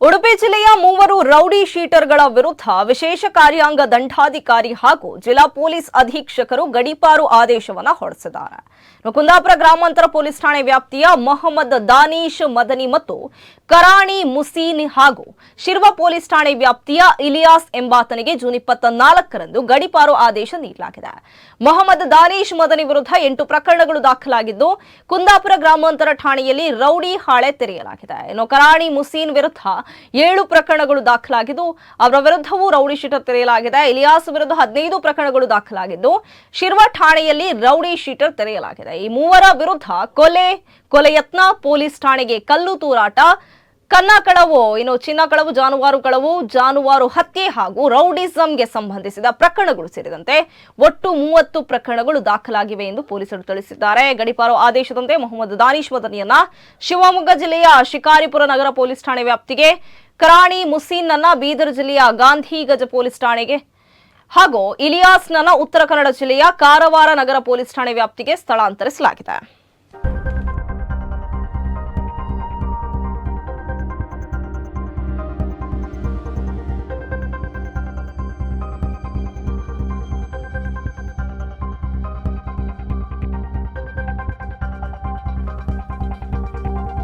ಉಡುಪಿ ಜಿಲ್ಲೆಯ ಮೂವರು ರೌಡಿ ಶೀಟರ್ಗಳ ವಿರುದ್ಧ ವಿಶೇಷ ಕಾರ್ಯಾಂಗ ದಂಡಾಧಿಕಾರಿ ಹಾಗೂ ಜಿಲ್ಲಾ ಪೊಲೀಸ್ ಅಧೀಕ್ಷಕರು ಗಡೀಪಾರು ಆದೇಶವನ್ನು ಹೊರಡಿಸಿದ್ದಾರೆ. ಕುಂದಾಪುರ ಗ್ರಾಮಾಂತರ ಪೊಲೀಸ್ ಠಾಣೆ ವ್ಯಾಪ್ತಿಯ ಮೊಹಮ್ಮದ್ ದಾನೀಶ್ ಮದನಿ ಮತ್ತು ಕರಾಣಿ ಮುಸೀನ್ ಹಾಗೂ ಶಿರ್ವ ಪೊಲೀಸ್ ಠಾಣೆ ವ್ಯಾಪ್ತಿಯ ಇಲಿಯಾಸ್ ಎಂಬಾತನಿಗೆ ಜೂನ್ 24ರಂದು ಗಡೀಪಾರು ಆದೇಶ ನೀಡಲಾಗಿದೆ. ಮೊಹಮ್ಮದ್ ದಾನೀಶ್ ಮದನಿ ವಿರುದ್ಧ 8 ಪ್ರಕರಣಗಳು ದಾಖಲಾಗಿದ್ದು, ಕುಂದಾಪುರ ಗ್ರಾಮಾಂತರ ಠಾಣೆಯಲ್ಲಿ ರೌಡಿ ಹಾಳೆ ತೆರೆಯಲಾಗಿದೆ. ಇನ್ನು ಕರಾಣಿ ಮುಸೀನ್ ವಿರುದ್ಧ 7 ಪ್ರಕರಣಗಳು ದಾಖಲಾಗಿದ್ದು, ಅವರ ವಿರುದ್ಧವೂ ರೌಡಿ ಶೀಟರ್ ತೆರೆಯಲಾಗಿದೆ. ಇಲಿಯಾಸ್ ವಿರುದ್ಧ 15 ಪ್ರಕರಣಗಳು ದಾಖಲಾಗಿದ್ದು, ಶಿರ್ವ ಠಾಣೆಯಲ್ಲಿ ರೌಡಿ ಶೀಟರ್ ತೆರೆಯಲಾಗಿದೆ. ಈ ಮೂವರ ವಿರುದ್ಧ ಕೊಲೆ ಯತ್ನ, ಪೊಲೀಸ್ ಠಾಣೆಗೆ ಕಲ್ಲು ತೂರಾಟ, ಕನ್ನ ಕಳವು, ಚಿನ್ನ ಕಳವು, ಜಾನುವಾರು ಹತ್ಯೆ ಹಾಗೂ ರೌಡಿಸಂಗೆ ಸಂಬಂಧಿಸಿದ ಪ್ರಕರಣಗಳು ಸೇರಿದಂತೆ ಒಟ್ಟು 30 ಪ್ರಕರಣಗಳು ದಾಖಲಾಗಿವೆ ಎಂದು ಪೊಲೀಸರು ತಿಳಿಸಿದ್ದಾರೆ. ಗಡೀಪಾರು ಆದೇಶದಂತೆ ಮೊಹಮ್ಮದ್ ದಾನೀಶ್ ಮದನಿಯನ್ನ ಶಿವಮೊಗ್ಗ ಜಿಲ್ಲೆಯ ಶಿಕಾರಿಪುರ ನಗರ ಪೊಲೀಸ್ ಠಾಣೆ ವ್ಯಾಪ್ತಿಗೆ, ಕರಾಣಿ ಮುಸೀನ್ನನ್ನ ಬೀದರ್ ಜಿಲ್ಲೆಯ ಗಾಂಧಿಗಜ ಪೊಲೀಸ್ ಠಾಣೆಗೆ ಹಾಗೂ ಇಲಿಯಾಸ್ನನ್ನ ಉತ್ತರ ಕನ್ನಡ ಜಿಲ್ಲೆಯ ಕಾರವಾರ ನಗರ ಪೊಲೀಸ್ ಠಾಣೆ ವ್ಯಾಪ್ತಿಗೆ ಸ್ಥಳಾಂತರಿಸಲಾಗಿದೆ.